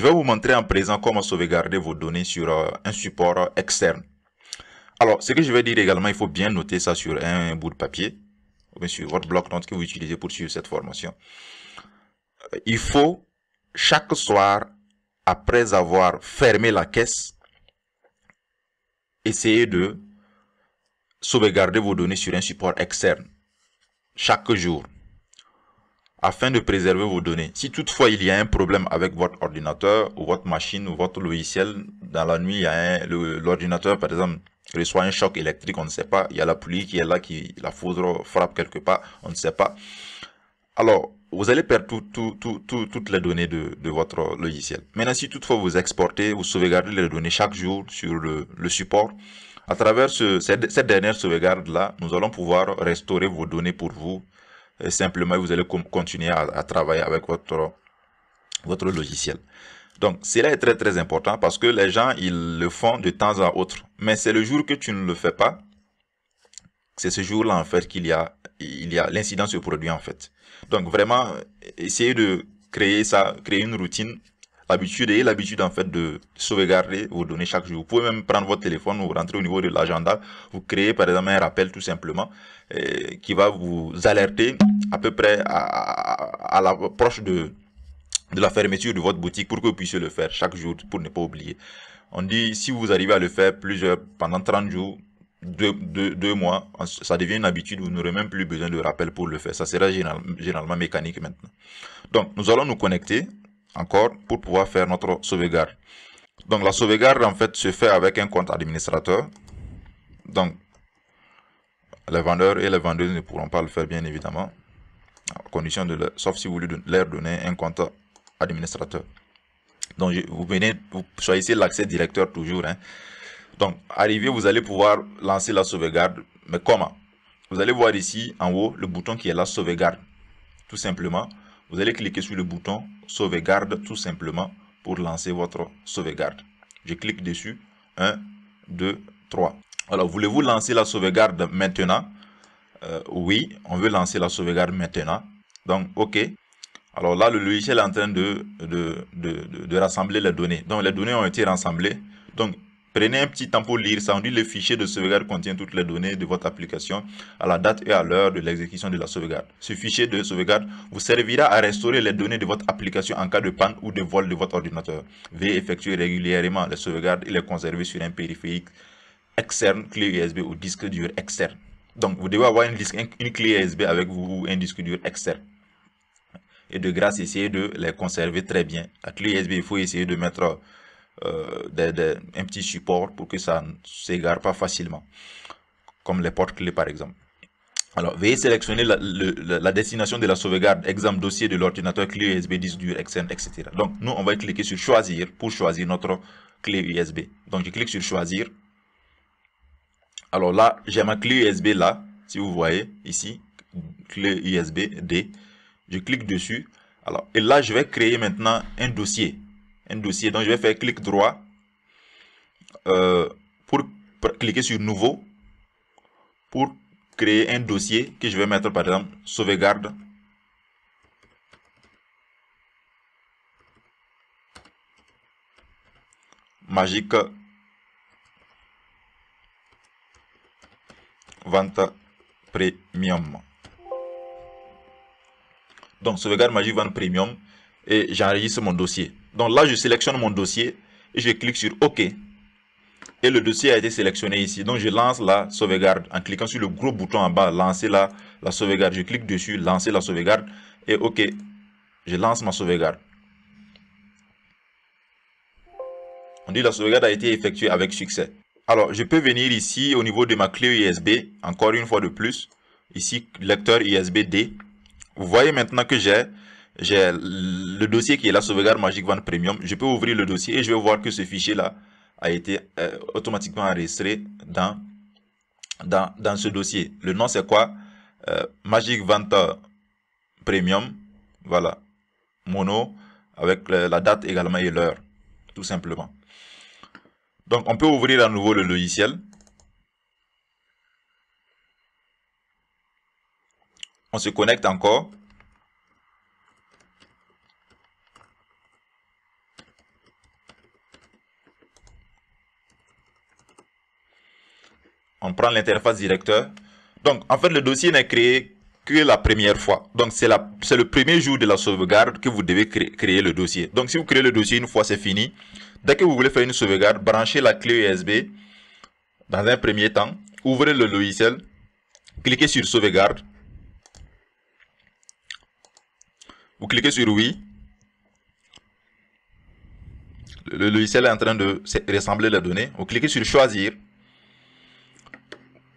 vais vous montrer en présent comment sauvegarder vos données sur un support externe. Alors, ce que je vais dire également, il faut bien noter ça sur un bout de papier, ou bien sur votre bloc-notes que vous utilisez pour suivre cette formation. Il faut, chaque soir, après avoir fermé la caisse, essayer de sauvegarder vos données sur un support externe, chaque jour, afin de préserver vos données. Si toutefois il y a un problème avec votre ordinateur ou votre machine ou votre logiciel, dans la nuit, l'ordinateur par exemple reçoit un choc électrique, on ne sait pas, il y a la pluie qui est là, la foudre frappe quelque part, on ne sait pas. Alors, vous allez perdre toutes les données de votre logiciel. Maintenant, si toutefois vous exportez, vous sauvegardez les données chaque jour sur le support, à travers cette dernière sauvegarde-là, nous allons pouvoir restaurer vos données pour vous. Et simplement, vous allez continuer à travailler avec votre logiciel. Donc, cela est très très important parce que les gens, ils le font de temps à autre. Mais c'est le jour que tu ne le fais pas, c'est ce jour-là en fait l'incident se produit en fait. Donc vraiment, essayez de créer une routine, l'habitude en fait de sauvegarder vos données chaque jour. Vous pouvez même prendre votre téléphone, vous rentrez au niveau de l'agenda, vous créez par exemple un rappel tout simplement qui va vous alerter à peu près à l'approche de la fermeture de votre boutique pour que vous puissiez le faire chaque jour pour ne pas oublier. On dit si vous arrivez à le faire pendant 30 jours, 2 mois, ça devient une habitude, vous n'aurez même plus besoin de rappel pour le faire. Ça sera généralement mécanique maintenant. Donc, nous allons nous connecter encore pour pouvoir faire notre sauvegarde. Donc, la sauvegarde, en fait, se fait avec un compte administrateur. Donc, les vendeurs et les vendeuses ne pourront pas le faire, bien évidemment, à condition sauf si vous leur donnez un compte administrateur. Donc, vous choisissez l'accès directeur toujours, hein. Donc, arrivé, vous allez pouvoir lancer la sauvegarde. Mais comment? Vous allez voir ici, en haut, le bouton qui est là, sauvegarde. Tout simplement, vous allez cliquer sur le bouton sauvegarde, tout simplement, pour lancer votre sauvegarde. Je clique dessus. 1, 2, 3. Alors, voulez-vous lancer la sauvegarde maintenant? Oui, on veut lancer la sauvegarde maintenant. Donc, OK. Alors là, le logiciel est en train de rassembler les données. Donc, les données ont été rassemblées. Donc, prenez un petit temps pour lire ça. On dit le fichier de sauvegarde contient toutes les données de votre application à la date et à l'heure de l'exécution de la sauvegarde. Ce fichier de sauvegarde vous servira à restaurer les données de votre application en cas de panne ou de vol de votre ordinateur. Veuillez effectuer régulièrement les sauvegardes et les conserver sur un périphérique externe, clé USB ou disque dur externe. Donc, vous devez avoir une clé USB avec vous ou un disque dur externe. Et de grâce, essayez de les conserver très bien. La clé USB, il faut essayer de mettre un petit support pour que ça ne s'égare pas facilement, comme les porte-clés par exemple. Alors, veuillez sélectionner la destination de la sauvegarde, exemple dossier de l'ordinateur, clé USB, disque dur, externe, etc. Donc, nous, on va cliquer sur choisir pour choisir notre clé USB. Donc, je clique sur choisir. Alors là, j'ai ma clé USB là, si vous voyez ici, clé USB D. Je clique dessus. Alors, et là, je vais créer maintenant un dossier. Donc, je vais faire clic droit pour cliquer sur nouveau pour créer un dossier que je vais mettre par exemple sauvegarde magique vente premium. Donc, sauvegarde magique vente premium et j'enregistre mon dossier. Donc là, je sélectionne mon dossier et je clique sur OK. Et le dossier a été sélectionné ici. Donc, je lance la sauvegarde en cliquant sur le gros bouton en bas, lancer la sauvegarde. Je clique dessus, lancer la sauvegarde et OK. Je lance ma sauvegarde. On dit la sauvegarde a été effectuée avec succès. Alors, je peux venir ici au niveau de ma clé USB, encore une fois de plus. Ici, lecteur USB D. Vous voyez maintenant que j'ai le dossier qui est la sauvegarde magique vente premium. Je peux ouvrir le dossier et je vais voir que ce fichier-là a été automatiquement enregistré dans ce dossier. Le nom c'est quoi? Magic vente premium. Voilà. Mono avec la date également et l'heure. Tout simplement. Donc, on peut ouvrir à nouveau le logiciel. On se connecte encore. On prend l'interface directeur. Donc, en fait, le dossier n'est créé que la première fois. Donc, c'est le premier jour de la sauvegarde que vous devez créer le dossier. Donc, si vous créez le dossier une fois, c'est fini. Dès que vous voulez faire une sauvegarde, branchez la clé USB dans un premier temps. Ouvrez le logiciel. Cliquez sur sauvegarde. Vous cliquez sur oui. Le logiciel est en train de rassembler les données. Vous cliquez sur choisir.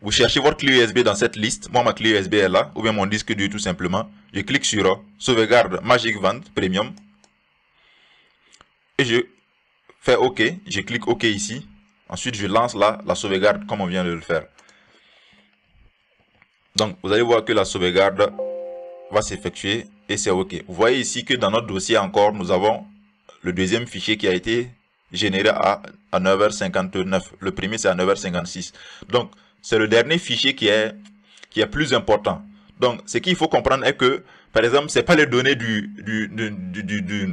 Vous cherchez votre clé USB dans cette liste. Moi, ma clé USB est là. Ou bien mon disque dur tout simplement. Je clique sur sauvegarde Magic Wand Premium. Et je fais OK. Je clique OK ici. Ensuite, je lance la sauvegarde comme on vient de le faire. Donc, vous allez voir que la sauvegarde va s'effectuer et c'est OK. Vous voyez ici que dans notre dossier encore, nous avons le deuxième fichier qui a été généré à 9h59. Le premier, c'est à 9h56. Donc, c'est le dernier fichier qui est plus important. Donc, ce qu'il faut comprendre est que, par exemple, c'est pas les données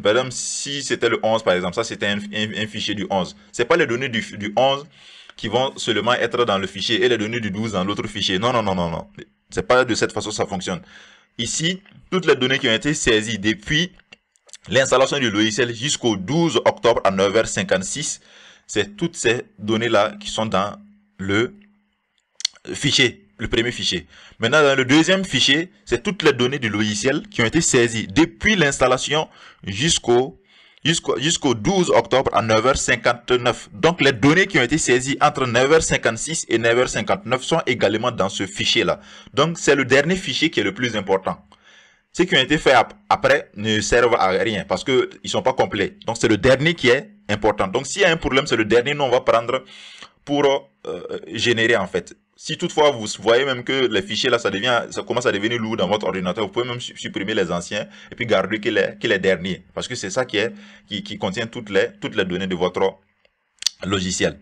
par exemple, si c'était le 11, par exemple, ça c'était un fichier du 11. C'est pas les données du 11 qui vont seulement être dans le fichier et les données du 12 dans l'autre fichier. Non, non, non, non, non. C'est pas de cette façon que ça fonctionne. Ici, toutes les données qui ont été saisies depuis l'installation du logiciel jusqu'au 12 octobre à 9h56, c'est toutes ces données-là qui sont dans le fichier, le premier fichier. Maintenant, dans le deuxième fichier, c'est toutes les données du logiciel qui ont été saisies depuis l'installation jusqu'au 12 octobre à 9h59. Donc, les données qui ont été saisies entre 9h56 et 9h59 sont également dans ce fichier-là. Donc, c'est le dernier fichier qui est le plus important. Ceux qui ont été faits après ne servent à rien parce qu'ils ne sont pas complets. Donc, c'est le dernier qui est important. Donc, s'il y a un problème, c'est le dernier, nous, on va prendre pour générer, en fait. Si toutefois, vous voyez même que les fichiers, là, ça commence à devenir lourd dans votre ordinateur, vous pouvez même supprimer les anciens et puis garder que les derniers. Parce que c'est ça qui contient toutes les données de votre logiciel.